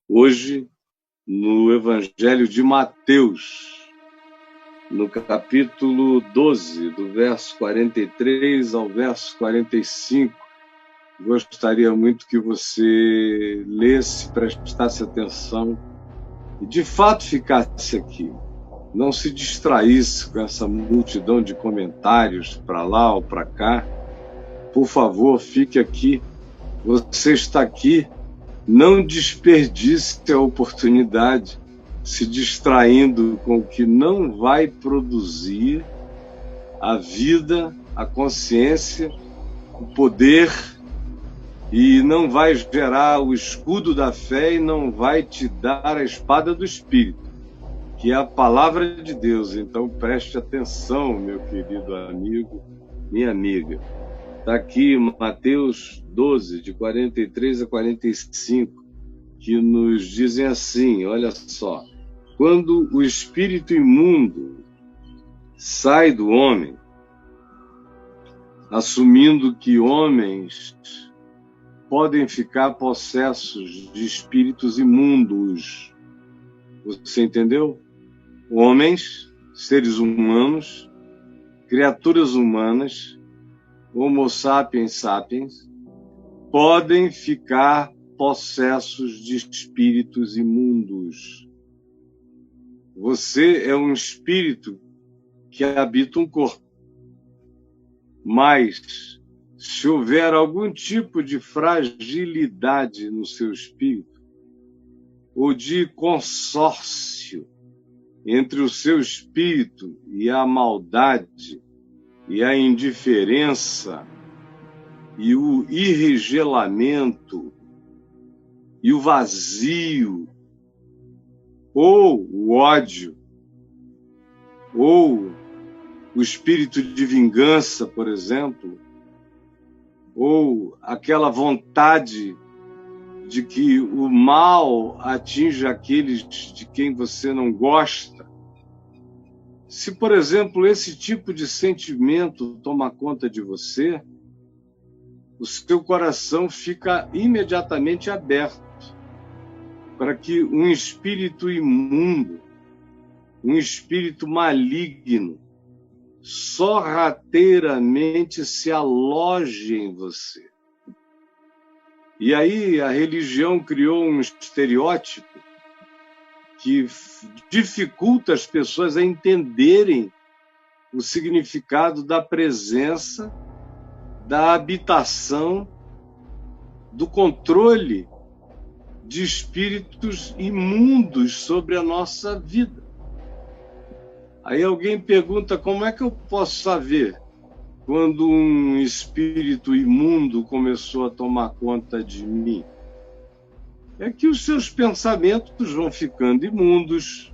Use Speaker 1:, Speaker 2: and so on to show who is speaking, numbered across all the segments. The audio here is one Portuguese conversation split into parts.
Speaker 1: Hoje, no Evangelho de Mateus, no capítulo 12, do verso 43 ao verso 45. Gostaria muito que você lesse, prestasse atenção e, de fato, ficasse aqui. Não se distraísse com essa multidão de comentários para lá ou para cá. Por favor, fique aqui. Você está aqui. Não desperdice a oportunidade se distraindo com o que não vai produzir a vida, a consciência, o poder, e não vai gerar o escudo da fé e não vai te dar a espada do Espírito, que é a palavra de Deus. Então preste atenção, meu querido amigo, minha amiga. Está aqui Mateus 12, de 43 a 45, que nos dizem assim, olha só: quando o espírito imundo sai do homem, assumindo que homens podem ficar possessos de espíritos imundos. Você entendeu? Homens, seres humanos, criaturas humanas, Homo sapiens sapiens, podem ficar possessos de espíritos imundos. Você é um espírito que habita um corpo. Mas, se houver algum tipo de fragilidade no seu espírito, ou de consórcio entre o seu espírito e a maldade, e a indiferença, e o irregelamento, e o vazio, ou o ódio, ou o espírito de vingança, por exemplo, ou aquela vontade de que o mal atinja aqueles de quem você não gosta. Se, por exemplo, esse tipo de sentimento toma conta de você, o seu coração fica imediatamente aberto para que um espírito imundo, um espírito maligno, sorrateiramente se aloje em você. E aí a religião criou um estereótipo que dificulta as pessoas a entenderem o significado da presença, da habitação, do controle de espíritos imundos sobre a nossa vida. Aí alguém pergunta: como é que eu posso saber quando um espírito imundo começou a tomar conta de mim? É que os seus pensamentos vão ficando imundos,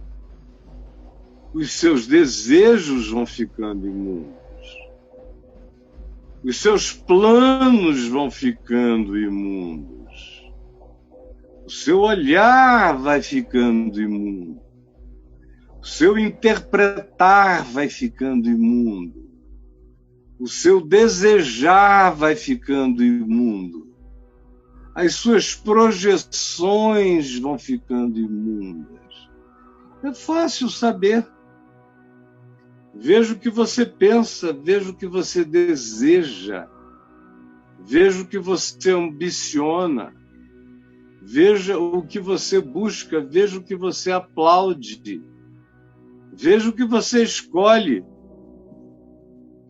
Speaker 1: os seus desejos vão ficando imundos, os seus planos vão ficando imundos, o seu olhar vai ficando imundo, o seu interpretar vai ficando imundo, o seu desejar vai ficando imundo, as suas projeções vão ficando imundas. É fácil saber. Veja o que você pensa, veja o que você deseja, veja o que você ambiciona, veja o que você busca, veja o que você aplaude, veja o que você escolhe,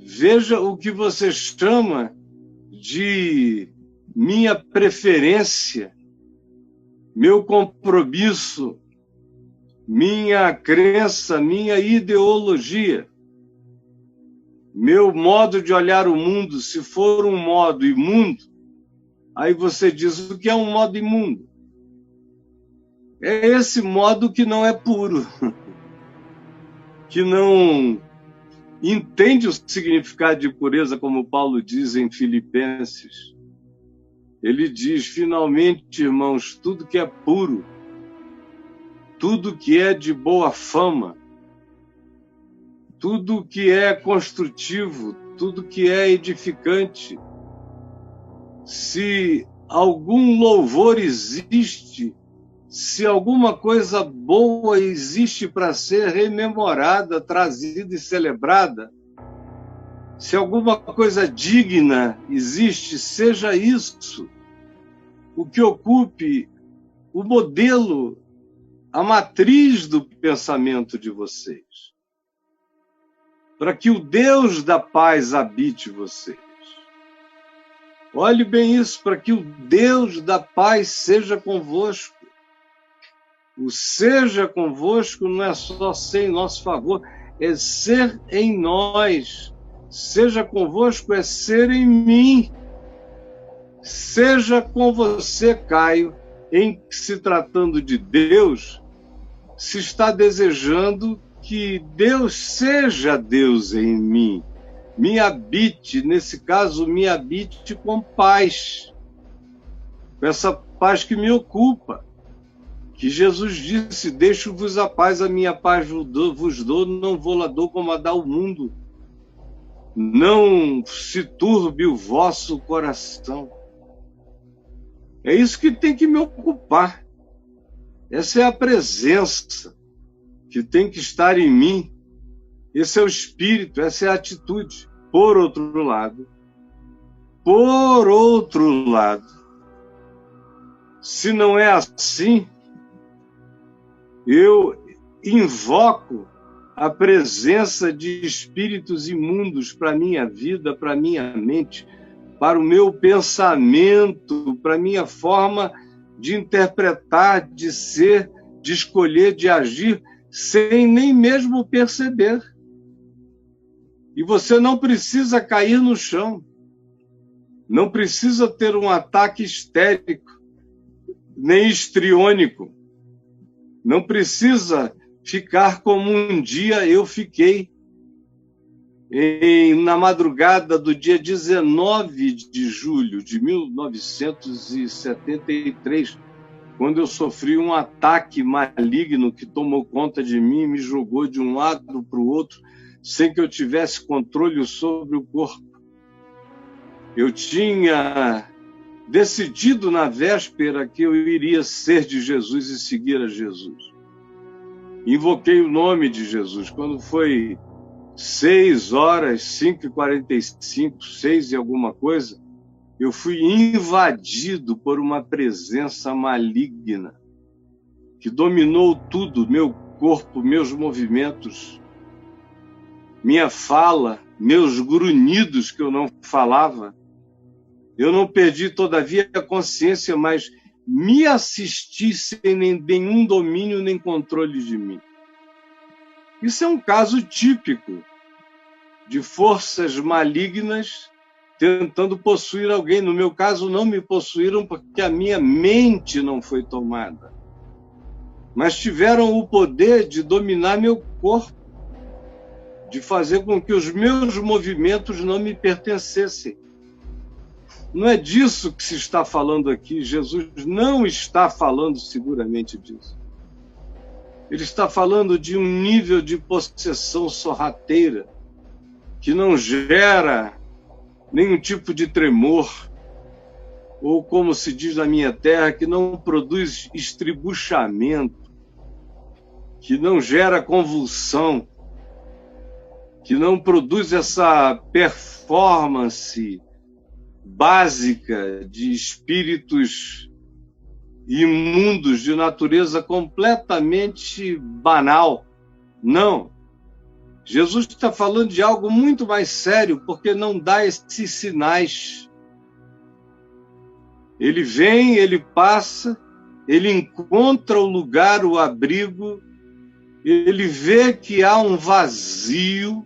Speaker 1: veja o que você chama de minha preferência, meu compromisso, minha crença, minha ideologia, meu modo de olhar o mundo. Se for um modo imundo, aí você diz: o que é um modo imundo? É esse modo que não é puro, que não entende o significado de pureza, como Paulo diz em Filipenses. Ele diz: finalmente, irmãos, tudo que é puro, tudo que é de boa fama, tudo que é construtivo, tudo que é edificante, se algum louvor existe, se alguma coisa boa existe para ser rememorada, trazida e celebrada, se alguma coisa digna existe, seja isso o que ocupe o modelo, a matriz do pensamento de vocês, para que o Deus da paz habite vocês. Olhe bem isso, para que o Deus da paz seja convosco. O seja convosco não é só ser em nosso favor, é ser em nós. Seja convosco é ser em mim. Seja com você, Caio, em se tratando de Deus, se está desejando que Deus seja Deus em mim. Me habite, nesse caso, me habite com paz. Com essa paz que me ocupa. Que Jesus disse, deixo-vos a paz, a minha paz vos dou, não vou-la dou como a dá o mundo. Não se turbe o vosso coração. É isso que tem que me ocupar. Essa é a presença que tem que estar em mim. Esse é o espírito, essa é a atitude. Por outro lado, se não é assim, eu invoco a presença de espíritos imundos para a minha vida, para a minha mente, para o meu pensamento, para a minha forma de interpretar, de ser, de escolher, de agir, sem nem mesmo perceber. E você não precisa cair no chão, não precisa ter um ataque histérico, nem histriônico, não precisa ficar como um dia eu fiquei na madrugada do dia 19 de julho de 1973, quando eu sofri um ataque maligno que tomou conta de mim e me jogou de um lado para o outro, sem que eu tivesse controle sobre o corpo. Eu tinha decidido na véspera que eu iria ser de Jesus e seguir a Jesus. Invoquei o nome de Jesus. Quando foi 6h, 5h45, 6 e alguma coisa, eu fui invadido por uma presença maligna que dominou tudo, meu corpo, meus movimentos, minha fala, meus grunhidos que eu não falava. Eu não perdi, todavia, a consciência, mas me assisti sem nenhum domínio nem controle de mim. Isso é um caso típico de forças malignas tentando possuir alguém. No meu caso, não me possuíram porque a minha mente não foi tomada, mas tiveram o poder de dominar meu corpo, de fazer com que os meus movimentos não me pertencessem. Não é disso que se está falando aqui. Jesus não está falando seguramente disso. Ele está falando de um nível de possessão sorrateira que não gera nenhum tipo de tremor, ou como se diz na minha terra, que não produz estribuchamento, que não gera convulsão, que não produz essa performance básica de espíritos imundos de natureza completamente banal. Não. Jesus está falando de algo muito mais sério, porque não dá esses sinais. Ele vem, ele passa, ele encontra o lugar, o abrigo, ele vê que há um vazio,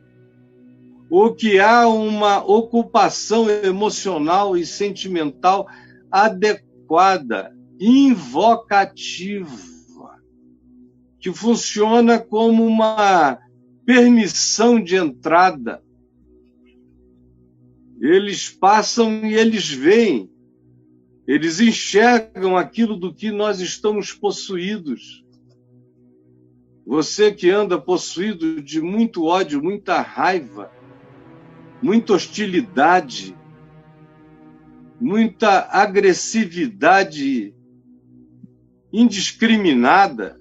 Speaker 1: ou que há uma ocupação emocional e sentimental adequada, invocativa, que funciona como uma permissão de entrada. Eles passam e eles veem, eles enxergam aquilo do que nós estamos possuídos. Você que anda possuído de muito ódio, muita raiva, muita hostilidade, muita agressividade indiscriminada,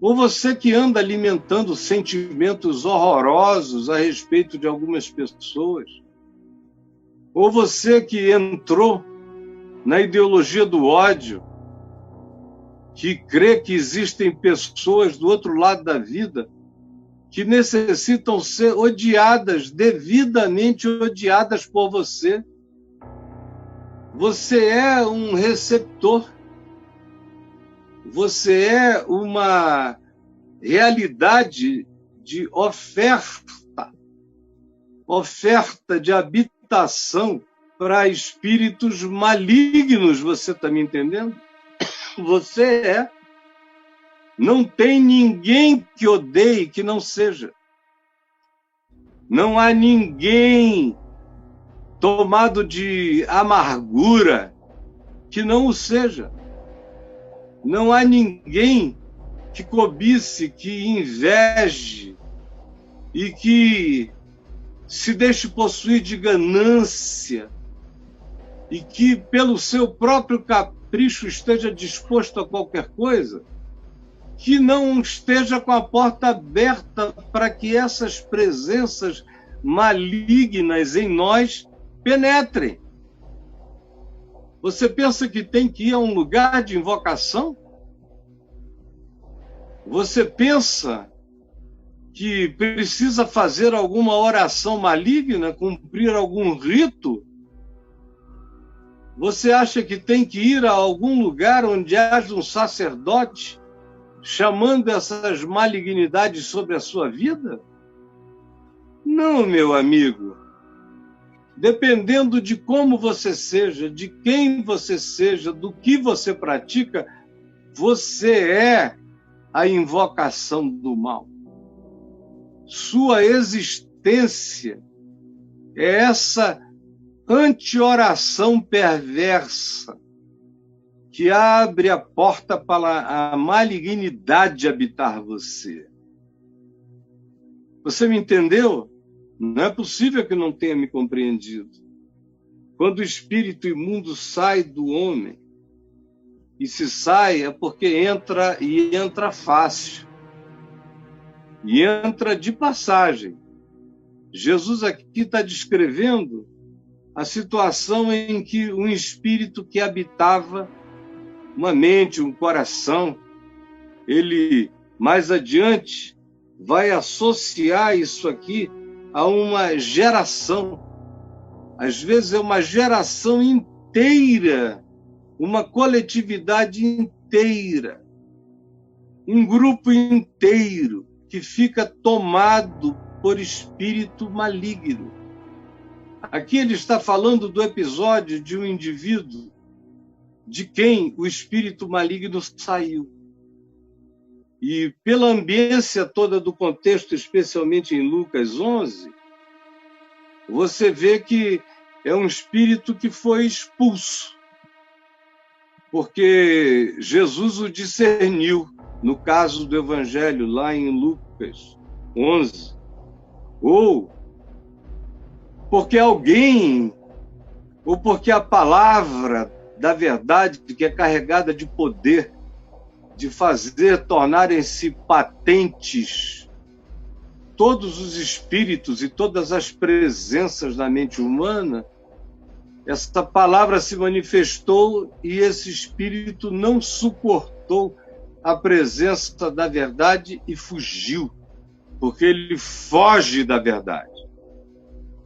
Speaker 1: ou você que anda alimentando sentimentos horrorosos a respeito de algumas pessoas, ou você que entrou na ideologia do ódio, que crê que existem pessoas do outro lado da vida que necessitam ser odiadas, devidamente odiadas por você. Você é um receptor. Você é uma realidade de oferta de habitação para espíritos malignos, você está me entendendo? Você é. Não tem ninguém que odeie que não seja. Não há ninguém tomado de amargura que não o seja. Não há ninguém que cobice, que inveje e que se deixe possuir de ganância e que, pelo seu próprio capricho, esteja disposto a qualquer coisa, que não esteja com a porta aberta para que essas presenças malignas em nós penetrem. Você pensa que tem que ir a um lugar de invocação? Você pensa que precisa fazer alguma oração maligna, cumprir algum rito? Você acha que tem que ir a algum lugar onde haja um sacerdote chamando essas malignidades sobre a sua vida? Não, meu amigo. Dependendo de como você seja, de quem você seja, do que você pratica, você é a invocação do mal. Sua existência é essa anti-oração perversa que abre a porta para a malignidade habitar você. Você me entendeu? Não é possível que não tenha me compreendido. Quando o espírito imundo sai do homem, e se sai é porque entra, e entra fácil. E entra de passagem. Jesus aqui está descrevendo a situação em que um espírito que habitava uma mente, um coração, ele, mais adiante, vai associar isso aqui a uma geração. Às vezes é uma geração inteira, uma coletividade inteira, um grupo inteiro que fica tomado por espírito maligno. Aqui ele está falando do episódio de um indivíduo de quem o espírito maligno saiu. E pela ambiência toda do contexto, especialmente em Lucas 11, você vê que é um espírito que foi expulso, porque Jesus o discerniu, no caso do Evangelho, lá em Lucas 11, ou porque alguém, ou porque a palavra da verdade, que é carregada de poder, de fazer tornarem-se patentes todos os espíritos e todas as presenças da mente humana, essa palavra se manifestou e esse espírito não suportou a presença da verdade e fugiu, porque ele foge da verdade.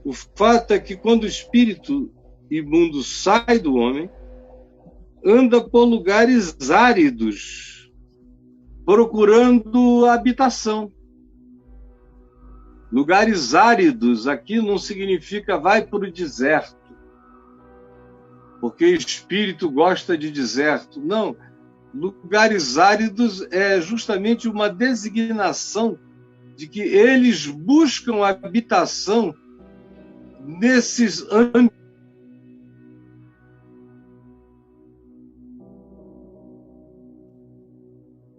Speaker 1: O fato é que quando o espírito imundo sai do homem, anda por lugares áridos, procurando habitação. Lugares áridos aqui não significa vai para o deserto, porque espírito gosta de deserto. Não, lugares áridos é justamente uma designação de que eles buscam habitação nesses ambientes.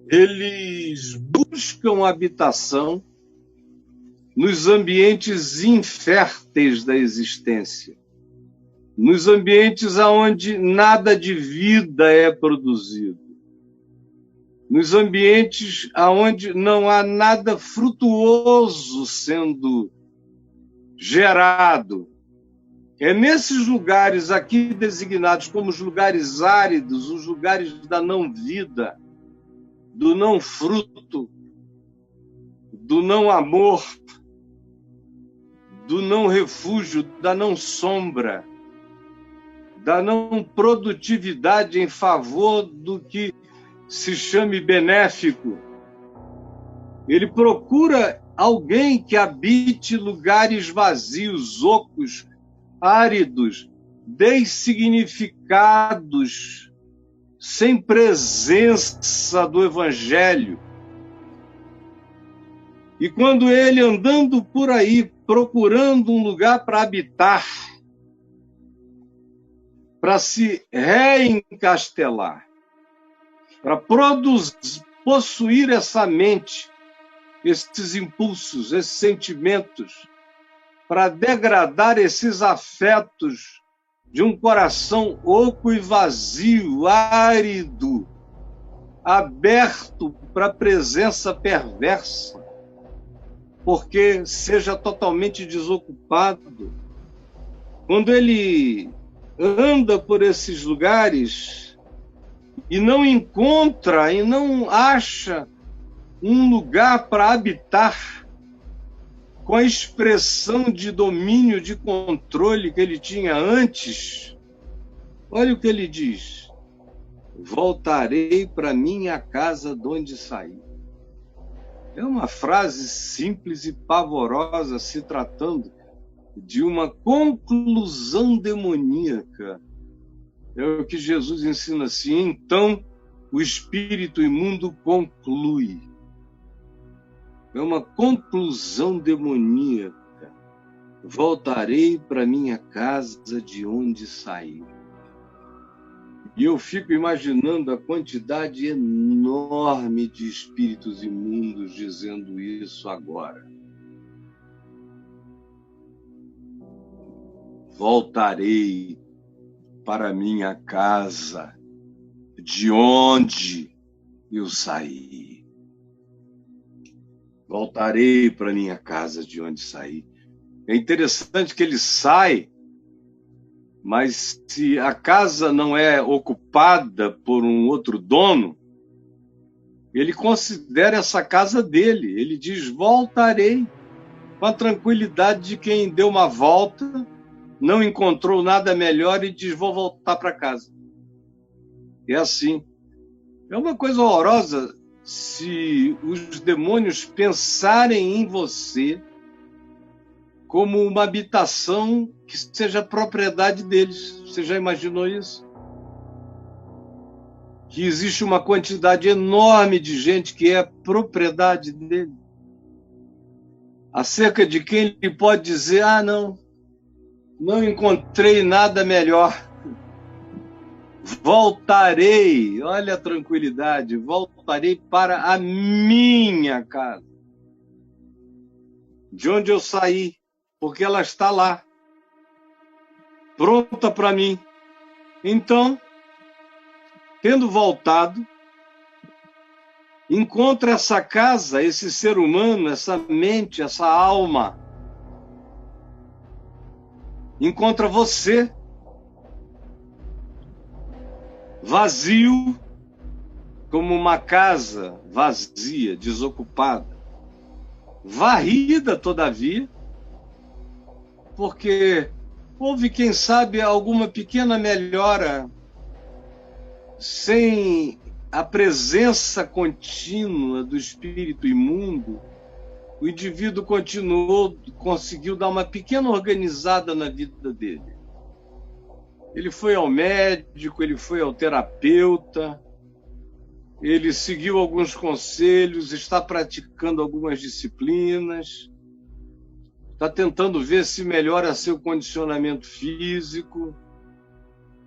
Speaker 1: Eles buscam habitação nos ambientes inférteis da existência, nos ambientes onde nada de vida é produzido. nos ambientes onde não há nada frutuoso sendo gerado. É nesses lugares aqui designados como os lugares áridos, os lugares da não-vida, do não-fruto, do não-amor, do não-refúgio, da não-sombra, da não-produtividade em favor do que se chame benéfico. Ele procura alguém que habite lugares vazios, ocos, áridos, dessignificados, sem presença do Evangelho. E quando ele, andando por aí, procurando um lugar para habitar, para se reencastelar, para possuir essa mente, esses impulsos, esses sentimentos, para degradar esses afetos de um coração oco e vazio, árido, aberto para a presença perversa, porque seja totalmente desocupado. Quando ele anda por esses lugares e não encontra e não acha um lugar para habitar com a expressão de domínio, de controle que ele tinha antes, olha o que ele diz: voltarei para minha casa de onde saí. É uma frase simples e pavorosa, se tratando de uma conclusão demoníaca. É o que Jesus ensina assim: então o espírito imundo conclui. É uma conclusão demoníaca. Voltarei para minha casa de onde saí. E eu fico imaginando a quantidade enorme de espíritos imundos dizendo isso agora. Voltarei para minha casa de onde eu saí. Voltarei para minha casa de onde saí. É interessante que ele sai, mas se a casa não é ocupada por um outro dono, ele considera essa casa dele. Ele diz: voltarei, com a tranquilidade de quem deu uma volta, não encontrou nada melhor e diz: vou voltar para casa. É assim. É uma coisa horrorosa se os demônios pensarem em você como uma habitação que seja propriedade deles. Você já imaginou isso? Que existe uma quantidade enorme de gente que é propriedade dele, acerca de quem ele pode dizer: ah, não encontrei nada melhor. Voltarei, olha a tranquilidade, voltarei para a minha casa, de onde eu saí, porque ela está lá, pronta para mim. Então, tendo voltado, encontra essa casa, esse ser humano, essa mente, essa alma. Encontra você, vazio, como uma casa vazia, desocupada, varrida, todavia, porque houve, quem sabe, alguma pequena melhora. Sem a presença contínua do espírito imundo, o indivíduo conseguiu dar uma pequena organizada na vida dele. Ele foi ao médico, ele foi ao terapeuta, ele seguiu alguns conselhos, está praticando algumas disciplinas, está tentando ver se melhora seu condicionamento físico,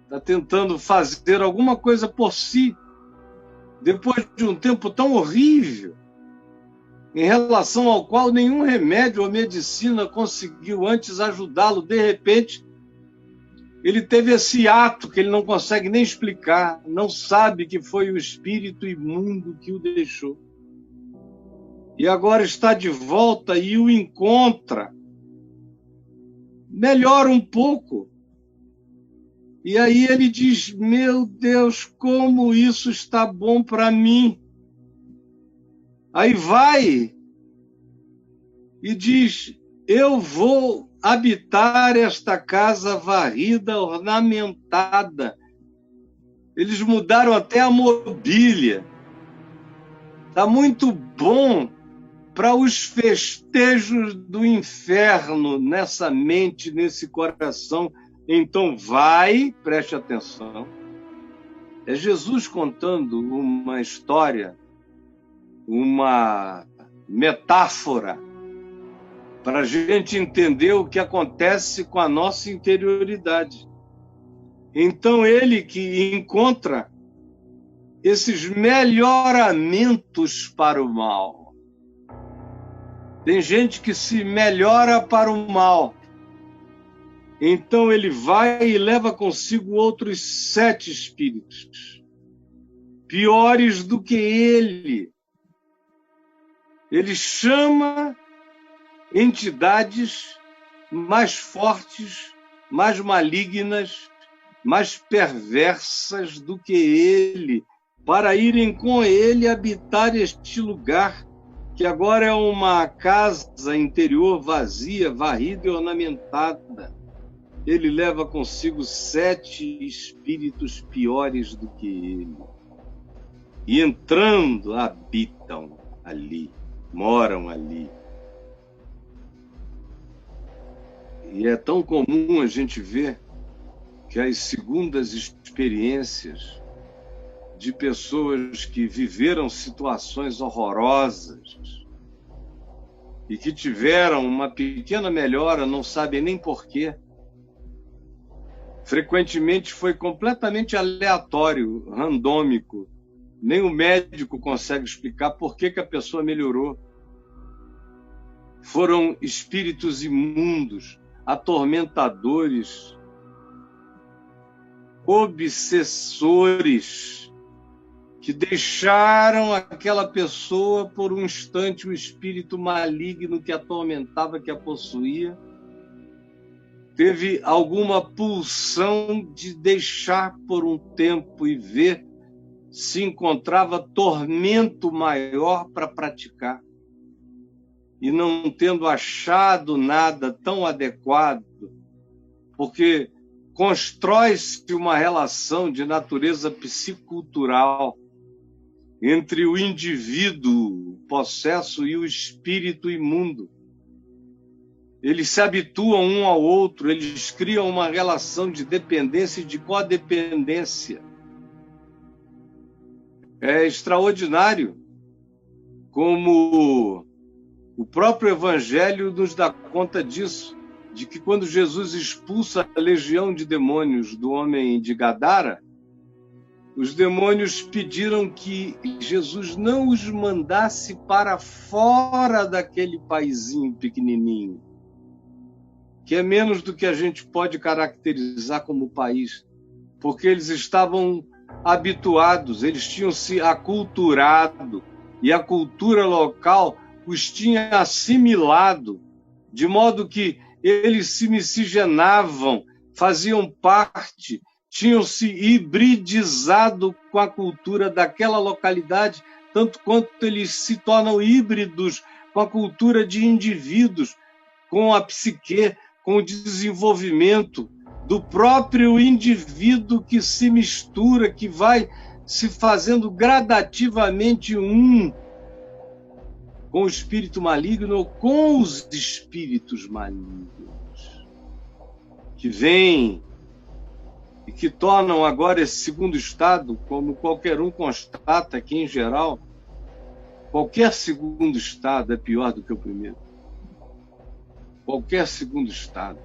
Speaker 1: está tentando fazer alguma coisa por si, depois de um tempo tão horrível, em relação ao qual nenhum remédio ou medicina conseguiu antes ajudá-lo. De repente, ele teve esse ato que ele não consegue nem explicar, não sabe que foi o espírito imundo que o deixou. E agora está de volta e o encontra. Melhora um pouco. E aí ele diz: meu Deus, como isso está bom para mim. Aí vai e diz: eu vou habitar esta casa varrida, ornamentada. Eles mudaram até a mobília. Está muito bom para os festejos do inferno nessa mente, nesse coração. Então vai, preste atenção. É Jesus contando uma história, uma metáfora, para a gente entender o que acontece com a nossa interioridade. Então ele que encontra esses melhoramentos para o mal. Tem gente que se melhora para o mal. Então ele vai e leva consigo outros 7 espíritos, piores do que ele. Ele chama entidades mais fortes, mais malignas, mais perversas do que ele, para irem com ele habitar este lugar, que agora é uma casa interior vazia, varrida e ornamentada. Ele leva consigo 7 espíritos piores do que ele. E entrando, habitam ali, moram ali. E é tão comum a gente ver que as segundas experiências de pessoas que viveram situações horrorosas e que tiveram uma pequena melhora, não sabem nem porquê. Frequentemente foi completamente aleatório, randômico. Nem o médico consegue explicar por que a pessoa melhorou. Foram espíritos imundos, atormentadores, obsessores, que deixaram aquela pessoa por um instante, o espírito maligno que a atormentava, que a possuía, teve alguma pulsão de deixar por um tempo e ver se encontrava tormento maior para praticar. E não tendo achado nada tão adequado, porque constrói-se uma relação de natureza psicultural entre o indivíduo possesso e o espírito imundo. Eles se habituam um ao outro, eles criam uma relação de dependência e de codependência. É extraordinário como o próprio Evangelho nos dá conta disso, de que quando Jesus expulsa a legião de demônios do homem de Gadara, os demônios pediram que Jesus não os mandasse para fora daquele paizinho pequenininho, que é menos do que a gente pode caracterizar como país, porque eles estavam habituados, eles tinham se aculturado, e a cultura local os tinha assimilado, de modo que eles se miscigenavam, faziam parte, tinham se hibridizado com a cultura daquela localidade, tanto quanto eles se tornam híbridos com a cultura de indivíduos, com a psique, com o desenvolvimento do próprio indivíduo que se mistura, que vai se fazendo gradativamente um com o espírito maligno ou com os espíritos malignos, que vêm e que tornam agora esse segundo estado, como qualquer um constata que, em geral, qualquer segundo estado é pior do que o primeiro. Qualquer segundo estado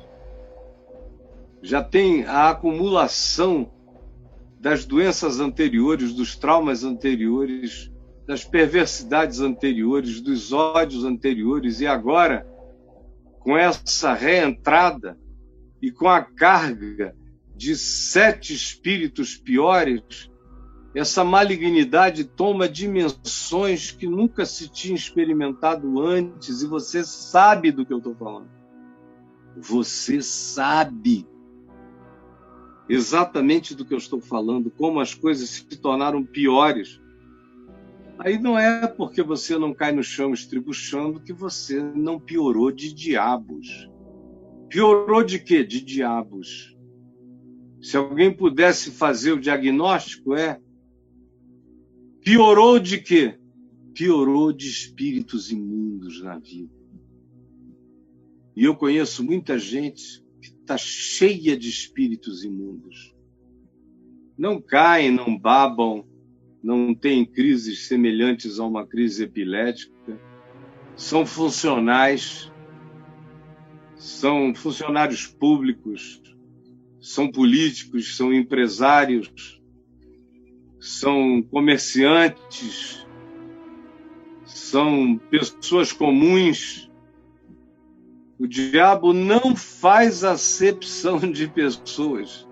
Speaker 1: já tem a acumulação das doenças anteriores, dos traumas anteriores, das perversidades anteriores, dos ódios anteriores, e agora, com essa reentrada e com a carga de 7 espíritos piores, essa malignidade toma dimensões que nunca se tinha experimentado antes, e você sabe do que eu estou falando. Você sabe exatamente do que eu estou falando, como as coisas se tornaram piores. Aí não é porque você não cai no chão estribuchando que você não piorou de diabos. Piorou de quê? De diabos. Se alguém pudesse fazer o diagnóstico, piorou de quê? Piorou de espíritos imundos na vida. E eu conheço muita gente que está cheia de espíritos imundos. Não caem, não babam, não têm crises semelhantes a uma crise epilética. São funcionais, são funcionários públicos, são políticos, são empresários, são comerciantes, são pessoas comuns. O diabo não faz acepção de pessoas.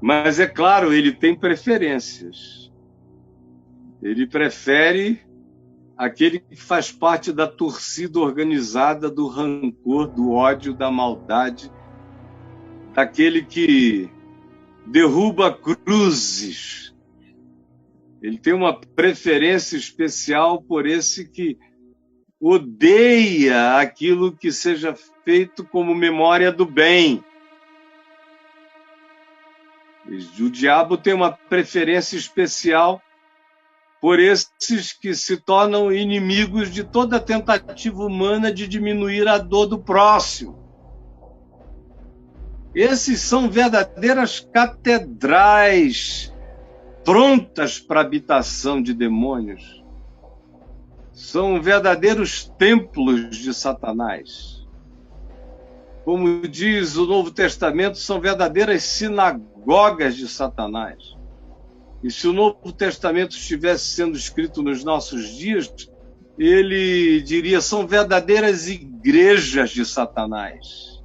Speaker 1: Mas, é claro, ele tem preferências. Ele prefere aquele que faz parte da torcida organizada do rancor, do ódio, da maldade, daquele que derruba cruzes. Ele tem uma preferência especial por esse que odeia aquilo que seja feito como memória do bem. O diabo tem uma preferência especial por esses que se tornam inimigos de toda tentativa humana de diminuir a dor do próximo. Esses são verdadeiras catedrais prontas para a habitação de demônios. São verdadeiros templos de Satanás. Como diz o Novo Testamento, são verdadeiras sinagogas de Satanás. E se o Novo Testamento estivesse sendo escrito nos nossos dias, ele diria, são verdadeiras igrejas de Satanás.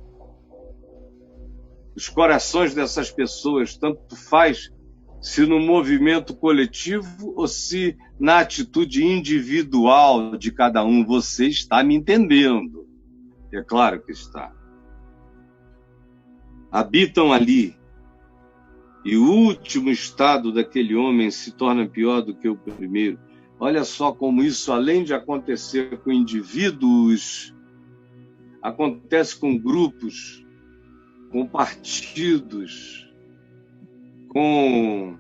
Speaker 1: Os corações dessas pessoas, tanto faz se no movimento coletivo ou se na atitude individual de cada um. Você está me entendendo? É claro que está. Habitam ali. E o último estado daquele homem se torna pior do que o primeiro. Olha só como isso, além de acontecer com indivíduos, acontece com grupos, com partidos, com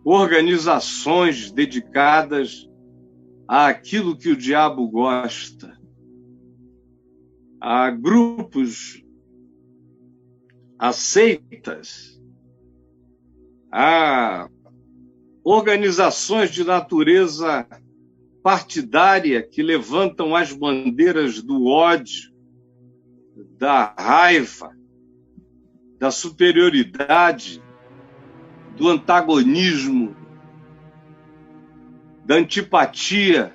Speaker 1: organizações dedicadas àquilo que o diabo gosta. Há grupos, há seitas, há organizações de natureza partidária que levantam as bandeiras do ódio, da raiva, da superioridade, do antagonismo, da antipatia,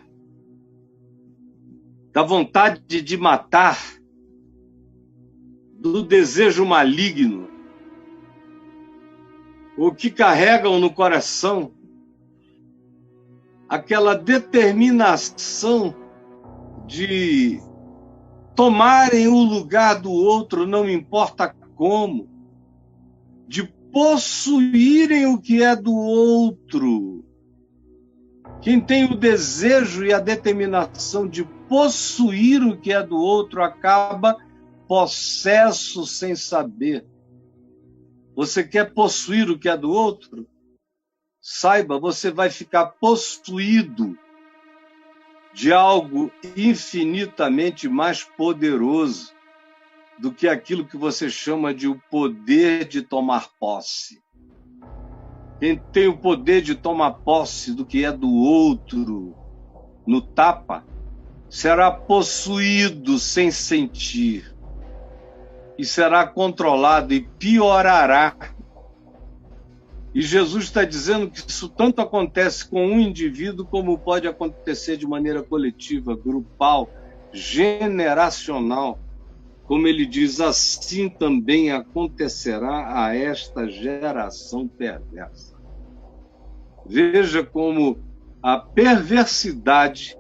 Speaker 1: da vontade de matar, do desejo maligno, o que carregam no coração aquela determinação de tomarem o lugar do outro, não importa como, de possuírem o que é do outro. Quem tem o desejo e a determinação de possuir o que é do outro acaba possesso sem saber. Você quer possuir o que é do outro? Saiba, você vai ficar possuído de algo infinitamente mais poderoso do que aquilo que você chama de o poder de tomar posse. Quem tem o poder de tomar posse do que é do outro no tapa, será possuído sem sentir. E será controlado e piorará. E Jesus está dizendo que isso tanto acontece com um indivíduo como pode acontecer de maneira coletiva, grupal, generacional, como ele diz, assim também acontecerá a esta geração perversa. Veja como a perversidade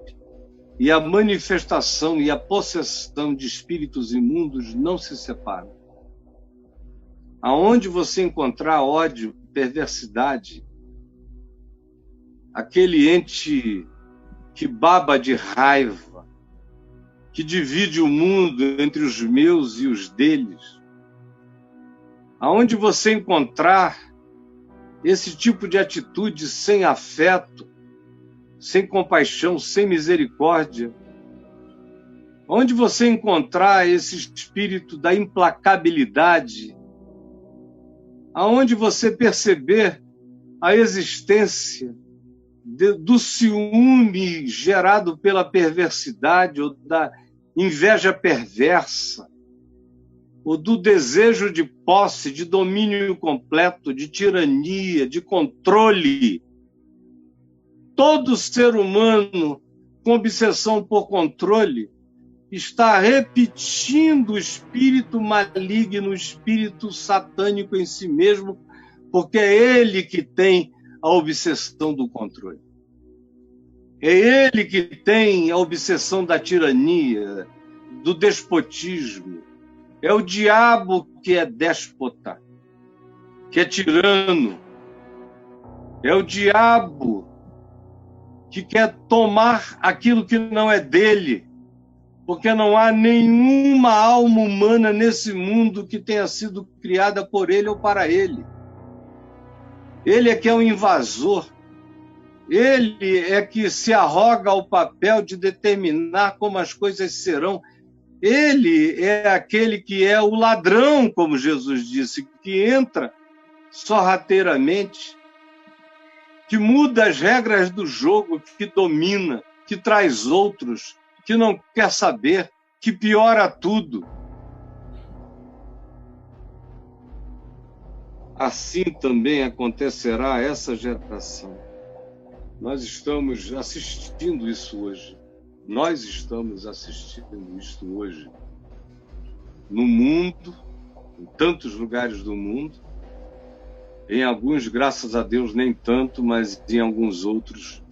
Speaker 1: e a manifestação e a possessão de espíritos imundos não se separam. Aonde você encontrar ódio, perversidade, aquele ente que baba de raiva, que divide o mundo entre os meus e os deles, aonde você encontrar esse tipo de atitude sem afeto, sem compaixão, sem misericórdia, onde você encontrar esse espírito da implacabilidade, aonde você perceber a existência do ciúme gerado pela perversidade ou da inveja perversa, ou do desejo de posse, de domínio completo, de tirania, de controle. Todo ser humano com obsessão por controle está repetindo o espírito maligno, o espírito satânico em si mesmo, porque é ele que tem a obsessão do controle. É ele que tem a obsessão da tirania, do despotismo. É o diabo que é déspota, que é tirano. É o diabo que quer tomar aquilo que não é dele, porque não há nenhuma alma humana nesse mundo que tenha sido criada por ele ou para ele. Ele é que é um invasor. Ele é que se arroga ao papel de determinar como as coisas serão. Ele é aquele que é o ladrão, como Jesus disse, que entra sorrateiramente, que muda as regras do jogo, que domina, que traz outros, que não quer saber, que piora tudo. Assim também acontecerá a essa geração. Nós estamos assistindo isso hoje. Nós estamos assistindo isso hoje. No mundo, em tantos lugares do mundo, em alguns, graças a Deus, nem tanto, mas em alguns outros,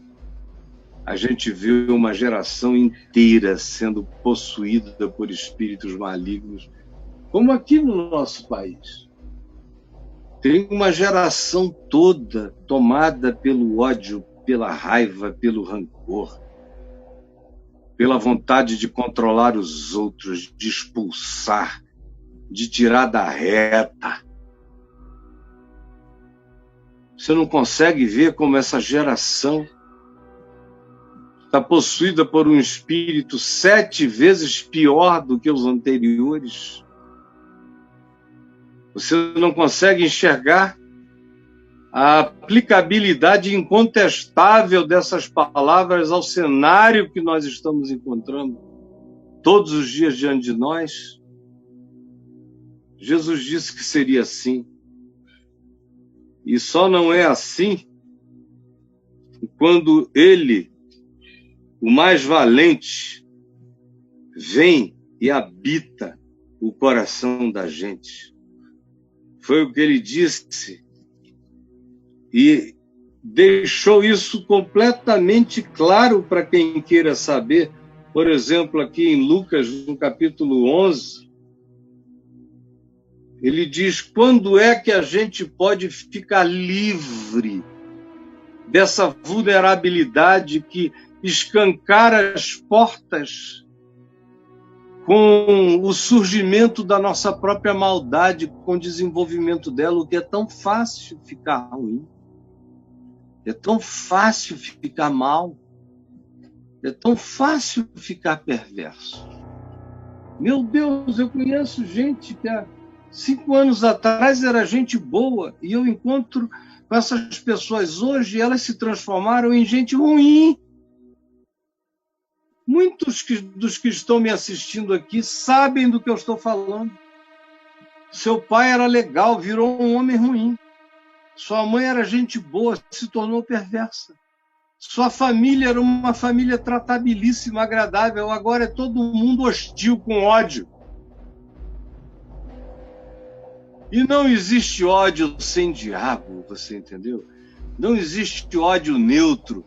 Speaker 1: a gente vê uma geração inteira sendo possuída por espíritos malignos, como aqui no nosso país. Tem uma geração toda tomada pelo ódio, pela raiva, pelo rancor, pela vontade de controlar os outros, de expulsar, de tirar da reta. Você não consegue ver como essa geração está possuída por um espírito 7 vezes pior do que os anteriores. Você não consegue enxergar a aplicabilidade incontestável dessas palavras ao cenário que nós estamos encontrando todos os dias diante de nós. Jesus disse que seria assim. E só não é assim quando ele, o mais valente, vem e habita o coração da gente. Foi o que ele disse e deixou isso completamente claro para quem queira saber. Por exemplo, aqui em Lucas, no capítulo 11, ele diz: quando é que a gente pode ficar livre dessa vulnerabilidade que escancara as portas com o surgimento da nossa própria maldade, com o desenvolvimento dela, o que é tão fácil ficar ruim, é tão fácil ficar mal, é tão fácil ficar perverso. Meu Deus, eu conheço gente que há 5 anos atrás era gente boa, e eu encontro com essas pessoas hoje, elas se transformaram em gente ruim. Muitos dos que estão me assistindo aqui sabem do que eu estou falando. Seu pai era legal, virou um homem ruim. Sua mãe era gente boa, se tornou perversa. Sua família era uma família tratabilíssima, agradável. Agora é todo mundo hostil, com ódio. E não existe ódio sem diabo, você entendeu? Não existe ódio neutro.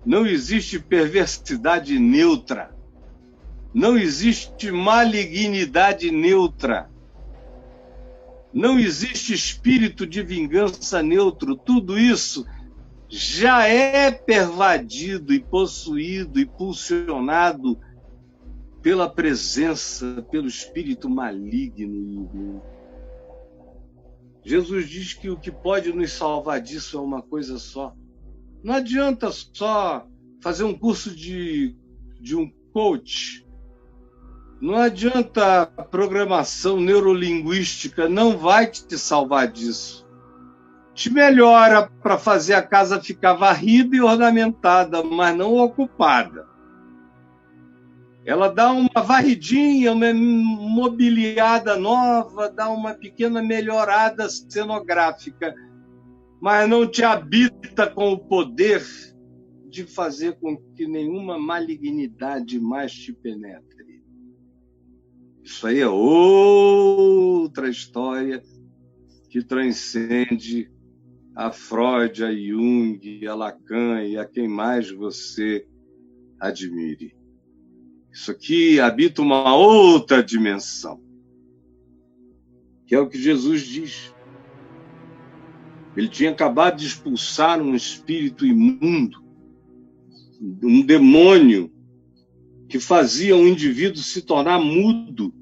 Speaker 1: Não existe perversidade neutra. Não existe malignidade neutra. Não existe espírito de vingança neutro. Tudo isso já é pervadido e possuído e pulsionado pela presença, pelo espírito maligno. Jesus diz que o que pode nos salvar disso é uma coisa só. Não adianta só fazer um curso de um coach. Não adianta programação neurolinguística, não vai te salvar disso. Te melhora para fazer a casa ficar varrida e ornamentada, mas não ocupada. Ela dá uma varridinha, uma mobiliada nova, dá uma pequena melhorada cenográfica, mas não te habita com o poder de fazer com que nenhuma malignidade mais te penetre. Isso aí é outra história que transcende a Freud, a Jung, a Lacan e a quem mais você admire. Isso aqui habita uma outra dimensão, que é o que Jesus diz. Ele tinha acabado de expulsar um espírito imundo, um demônio que fazia um indivíduo se tornar mudo.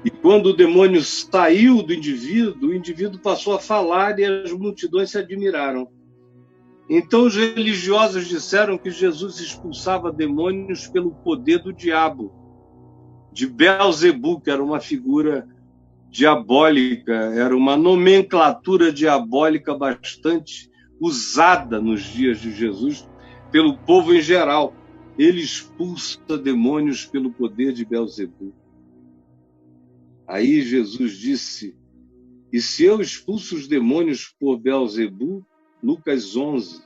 Speaker 1: E quando o demônio saiu do indivíduo, o indivíduo passou a falar e as multidões se admiraram. Então os religiosos disseram que Jesus expulsava demônios pelo poder do diabo, de Belzebu, que era uma figura diabólica, era uma nomenclatura diabólica bastante usada nos dias de Jesus pelo povo em geral. Ele expulsa demônios pelo poder de Belzebu. Aí Jesus disse, e se eu expulso os demônios por Belzebu, Lucas 11,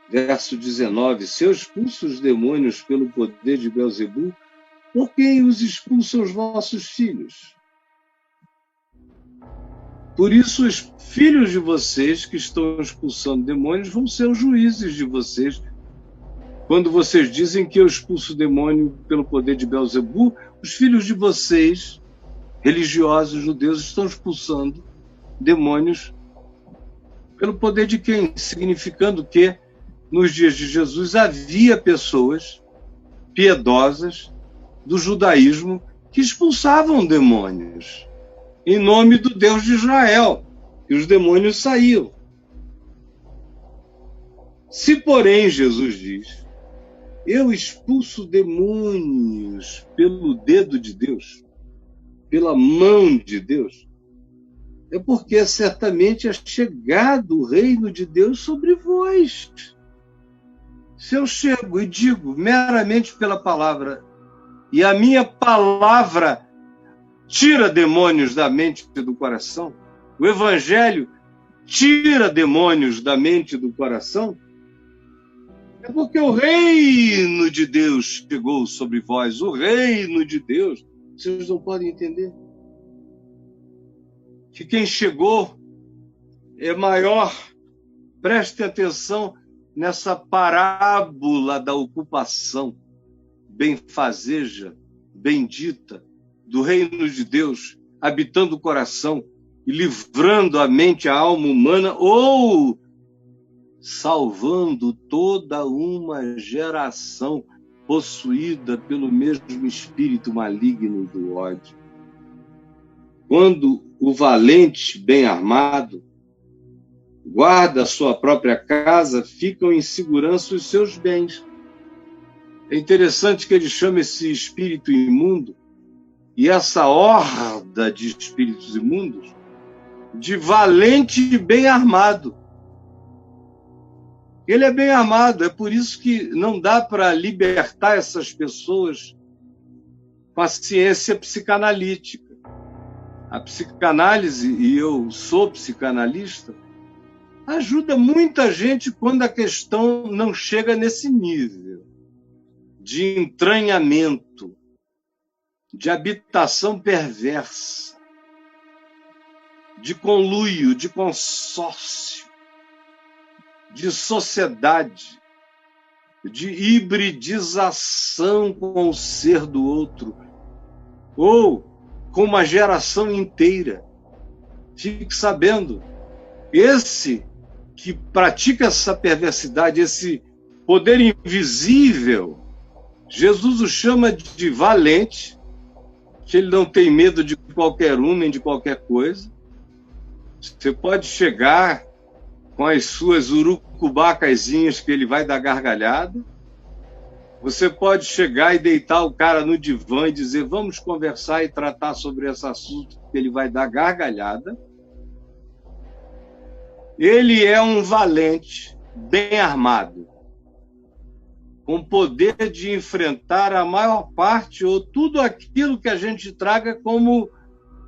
Speaker 1: verso 19, se eu expulso os demônios pelo poder de Belzebu, por quem os expulsam os vossos filhos? Por isso, os filhos de vocês que estão expulsando demônios vão ser os juízes de vocês. Quando vocês dizem que eu expulso o demônio pelo poder de Belzebu, os filhos de vocês, religiosos judeus, estão expulsando demônios pelo poder de quem? Significando que, nos dias de Jesus, havia pessoas piedosas do judaísmo que expulsavam demônios em nome do Deus de Israel, e os demônios saíam. Se, porém, Jesus diz, eu expulso demônios pelo dedo de Deus, pela mão de Deus, é porque certamente é chegado o reino de Deus sobre vós. Se eu chego e digo meramente pela palavra, e a minha palavra tira demônios da mente e do coração, o Evangelho tira demônios da mente e do coração, é porque o reino de Deus chegou sobre vós, o reino de Deus. Vocês não podem entender que quem chegou é maior. Preste atenção nessa parábola da ocupação benfazeja, bendita, do reino de Deus, habitando o coração e livrando a mente, a alma humana, ou salvando toda uma geração possuída pelo mesmo espírito maligno do ódio. Quando o valente, bem armado, guarda a sua própria casa, ficam em segurança os seus bens. É interessante que ele chama esse espírito imundo e essa horda de espíritos imundos de valente e bem armado. Ele é bem armado, é por isso que não dá para libertar essas pessoas com a ciência psicanalítica. A psicanálise, e eu sou psicanalista, ajuda muita gente quando a questão não chega nesse nível de entranhamento, de habitação perversa. de conluio, de consórcio, de sociedade, de hibridização com o ser do outro, ou com uma geração inteira. Fique sabendo, esse que pratica essa perversidade, esse poder invisível, Jesus o chama de valente, que ele não tem medo de qualquer um, nem de qualquer coisa. Você pode chegar com as suas urucubacazinhas que ele vai dar gargalhada. Você pode chegar e deitar o cara no divã e dizer, vamos conversar e tratar sobre esse assunto, que ele vai dar gargalhada. Ele é um valente, bem armado, com poder de enfrentar a maior parte ou tudo aquilo que a gente traga como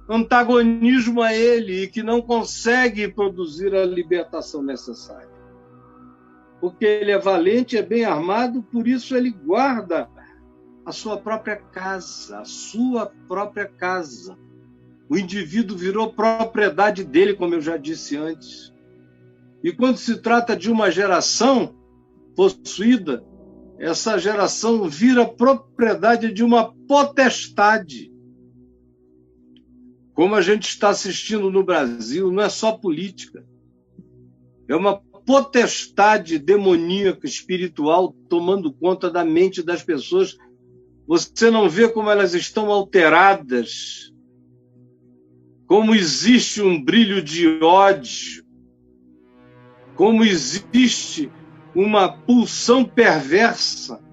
Speaker 1: antagonismo a ele e que não consegue produzir a libertação necessária. Porque ele é valente, é bem armado, por isso ele guarda a sua própria casa, a sua própria casa. O indivíduo virou propriedade dele, como eu já disse antes. E quando se trata de uma geração possuída, essa geração vira propriedade de uma potestade. Como a gente está assistindo no Brasil, não é só política. É uma potestade demoníaca, espiritual, tomando conta da mente das pessoas. Você não vê como elas estão alteradas, como existe um brilho de ódio, como existe uma pulsão perversa,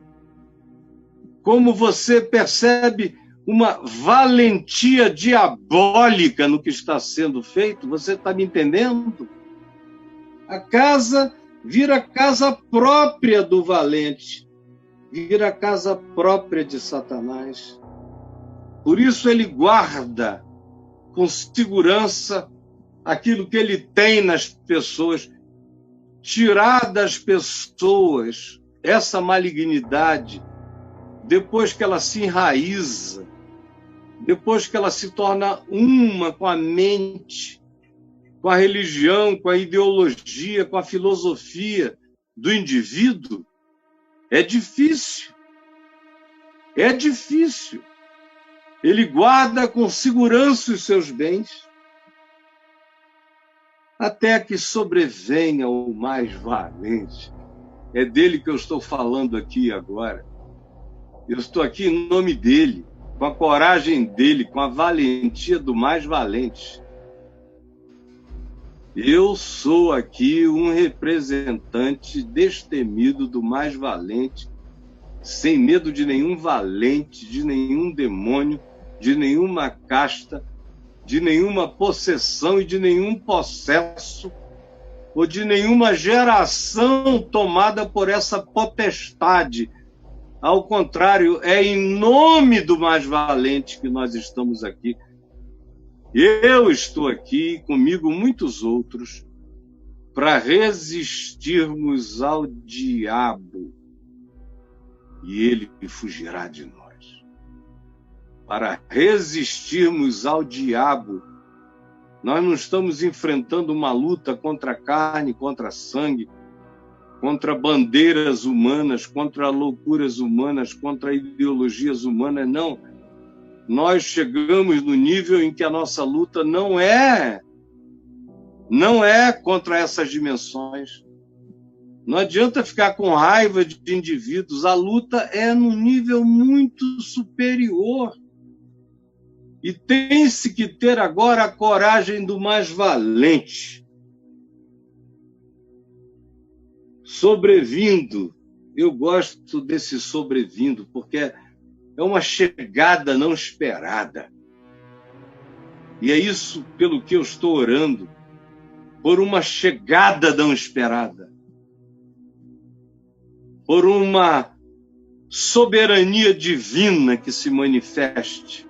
Speaker 1: como você percebe uma valentia diabólica no que está sendo feito. Você está me entendendo? A casa vira casa própria do valente, vira casa própria de Satanás. Por isso ele guarda com segurança aquilo que ele tem nas pessoas. Tirar das pessoas essa malignidade, depois que ela se enraiza, depois que ela se torna uma com a mente, com a religião, com a ideologia, com a filosofia do indivíduo, é difícil. É difícil. Ele guarda com segurança os seus bens, até que sobrevenha o mais valente. É dele que eu estou falando aqui agora. Eu estou aqui em nome dele, com a coragem dele, com a valentia do mais valente. Eu sou aqui um representante destemido do mais valente, sem medo de nenhum valente, de nenhum demônio, de nenhuma casta, de nenhuma possessão e de nenhum possesso, ou de nenhuma geração tomada por essa potestade. Ao contrário, é em nome do mais valente que nós estamos aqui. Eu estou aqui, comigo muitos outros, para resistirmos ao diabo, e ele fugirá de nós. Para resistirmos ao diabo, nós não estamos enfrentando uma luta contra a carne, contra a sangue, contra bandeiras humanas, contra loucuras humanas, contra ideologias humanas, não. Nós chegamos no nível em que a nossa luta não é contra essas dimensões. Não adianta ficar com raiva de indivíduos, a luta é num nível muito superior. E tem-se que ter agora a coragem do mais valente. Sobrevindo, eu gosto desse sobrevindo, porque é uma chegada não esperada. E é isso pelo que eu estou orando, por uma chegada não esperada, por uma soberania divina que se manifeste.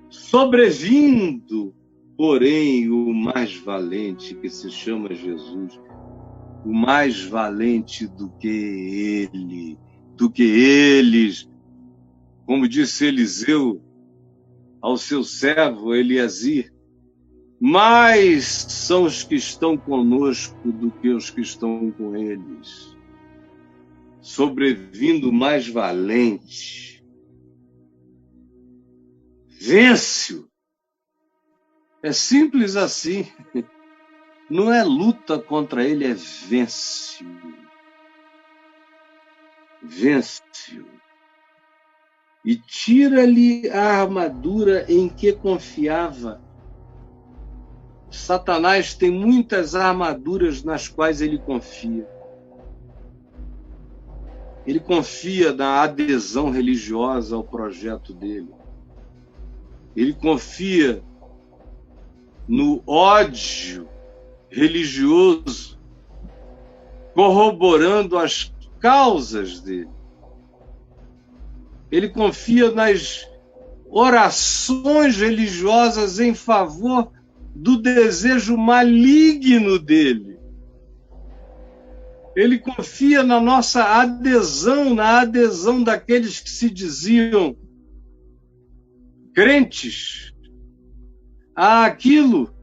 Speaker 1: Sobrevindo, porém, o mais valente, que se chama Jesus, o mais valente do que ele, do que eles, como disse Eliseu ao seu servo Eliasir: mais são os que estão conosco do que os que estão com eles. Sobrevindo mais valente, vence-o. É simples assim. Não é luta contra ele, é vence-o. Vence-o. E tira-lhe a armadura em que confiava. Satanás tem muitas armaduras nas quais ele confia. Ele confia na adesão religiosa ao projeto dele. Ele confia no ódio religioso, corroborando as causas dele. Ele confia nas orações religiosas em favor do desejo maligno dele. Ele confia na nossa adesão, na adesão daqueles que se diziam crentes àquilo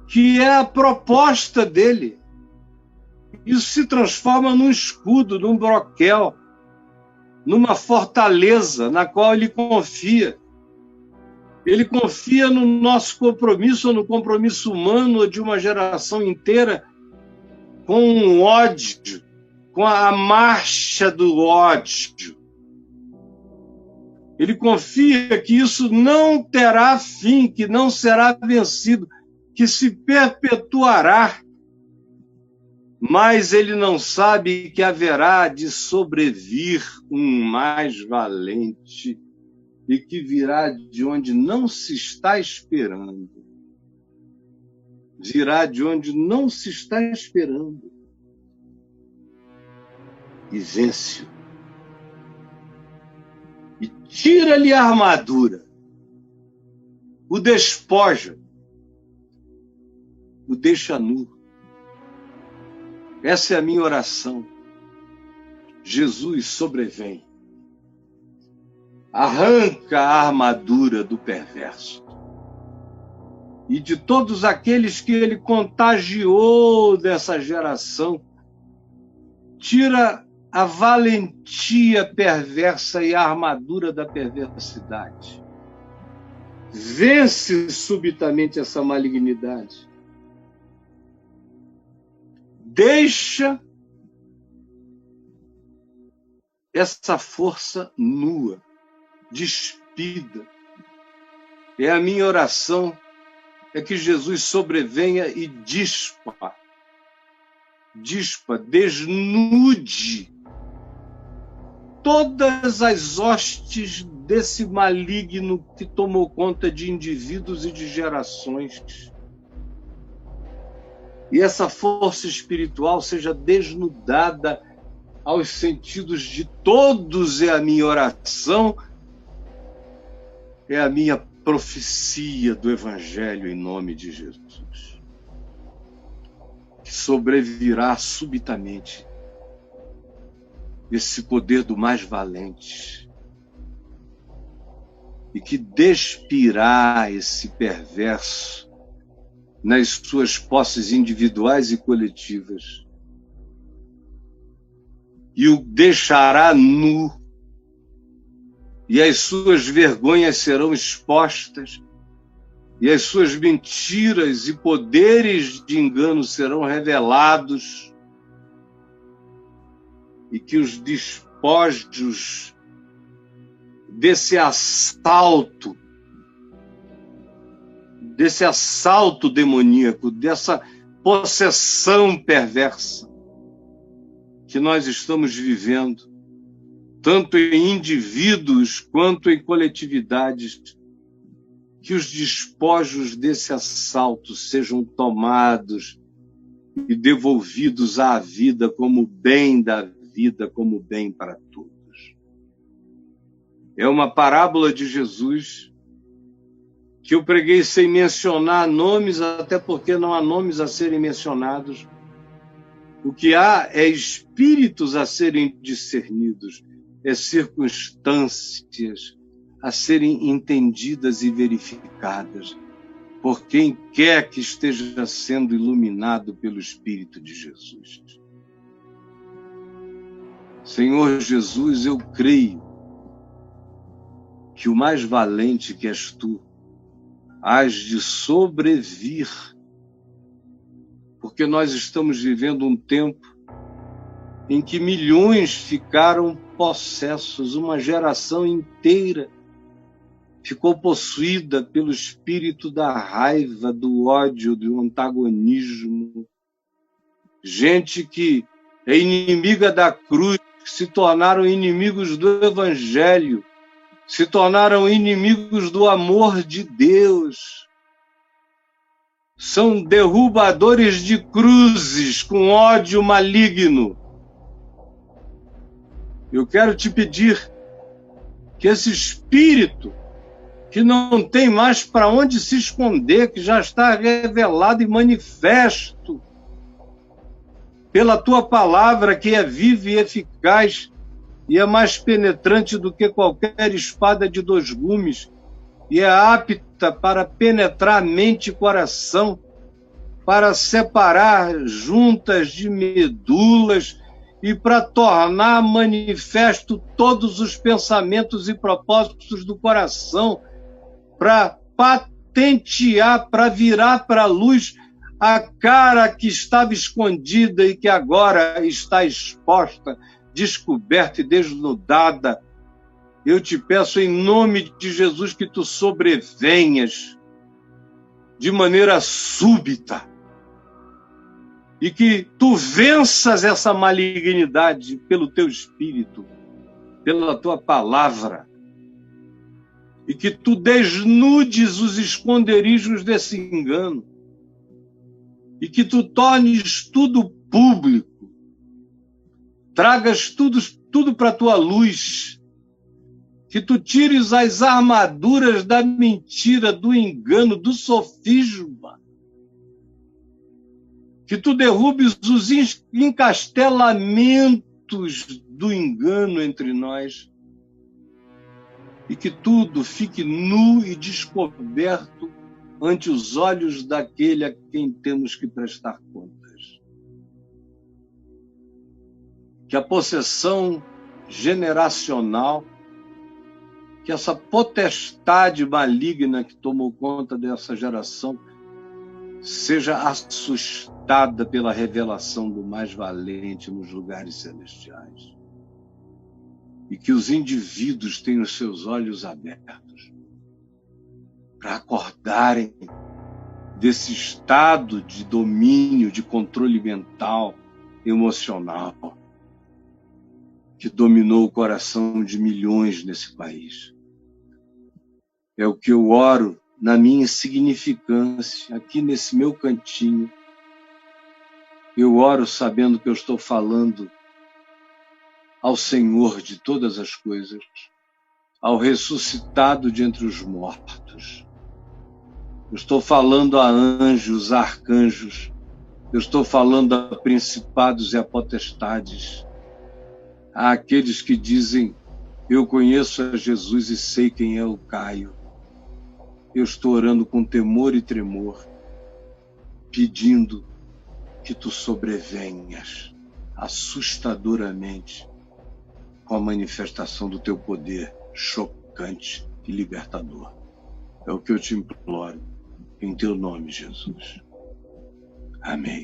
Speaker 1: que é a proposta dele. Isso se transforma num escudo, num broquel, numa fortaleza na qual ele confia. Ele confia no nosso compromisso, ou no compromisso humano de uma geração inteira com um ódio, com a marcha do ódio. Ele confia que isso não terá fim, que não será vencido, que se perpetuará, mas ele não sabe que haverá de sobrevir um mais valente e que virá de onde não se está esperando. Virá de onde não se está esperando. E vence-o. E tira-lhe a armadura. O despoja. O deixa nu. Essa é a minha oração. Jesus sobrevém. Arranca a armadura do perverso. E de todos aqueles que ele contagiou dessa geração, tira a valentia perversa e a armadura da perversidade. Vence subitamente essa malignidade. Deixa essa força nua, despida. É a minha oração, é que Jesus sobrevenha e desnude todas as hostes desse maligno que tomou conta de indivíduos e de gerações. E essa força espiritual seja desnudada aos sentidos de todos, é a minha oração, é a minha profecia do Evangelho em nome de Jesus. Que sobrevirá subitamente esse poder do mais valente e que despirá esse perverso nas suas posses individuais e coletivas e o deixará nu, e as suas vergonhas serão expostas, e as suas mentiras e poderes de engano serão revelados, e que os despojos desse assalto demoníaco, dessa possessão perversa que nós estamos vivendo, tanto em indivíduos quanto em coletividades, que os despojos desse assalto sejam tomados e devolvidos à vida como bem da vida, como bem para todos. É uma parábola de Jesus que eu preguei sem mencionar nomes, até porque não há nomes a serem mencionados. O que há é espíritos a serem discernidos, é circunstâncias a serem entendidas e verificadas por quem quer que esteja sendo iluminado pelo Espírito de Jesus. Senhor Jesus, eu creio que o mais valente que és tu hás de sobrevir, porque nós estamos vivendo um tempo em que milhões ficaram possessos, uma geração inteira ficou possuída pelo espírito da raiva, do ódio, do antagonismo. Gente que é inimiga da cruz, que se tornaram inimigos do Evangelho, se tornaram inimigos do amor de Deus. São derrubadores de cruzes com ódio maligno. Eu quero te pedir que esse espírito, que não tem mais para onde se esconder, que já está revelado e manifesto pela tua palavra, que é viva e eficaz e é mais penetrante do que qualquer espada de 2 gumes e é apta para penetrar mente e coração, para separar juntas de medulas e para tornar manifesto todos os pensamentos e propósitos do coração, para patentear, para virar para a luz a cara que estava escondida e que agora está exposta, descoberta e desnudada. Eu te peço em nome de Jesus que tu sobrevenhas de maneira súbita e que tu venças essa malignidade pelo teu Espírito, pela tua palavra, e que tu desnudes os esconderijos desse engano, e que tu tornes tudo público, tragas tudo para a tua luz, que tu tires as armaduras da mentira, do engano, do sofisma, que tu derrubes os encastelamentos do engano entre nós, e que tudo fique nu e descoberto ante os olhos daquele a quem temos que prestar contas. Que a possessão generacional, que essa potestade maligna que tomou conta dessa geração seja assustada pela revelação do mais valente nos lugares celestiais. E que os indivíduos tenham os seus olhos abertos para acordarem desse estado de domínio, de controle mental, emocional, que dominou o coração de milhões nesse país. É o que eu oro na minha insignificância, aqui nesse meu cantinho. Eu oro sabendo que eu estou falando ao Senhor de todas as coisas, ao ressuscitado de entre os mortos. Eu estou falando a anjos, a arcanjos, eu estou falando a principados e a potestades, àqueles que dizem, eu conheço a Jesus e sei quem é o Caio. Eu estou orando com temor e tremor, pedindo que tu sobrevenhas assustadoramente com a manifestação do teu poder chocante e libertador. É o que eu te imploro, em teu nome, Jesus. Amém.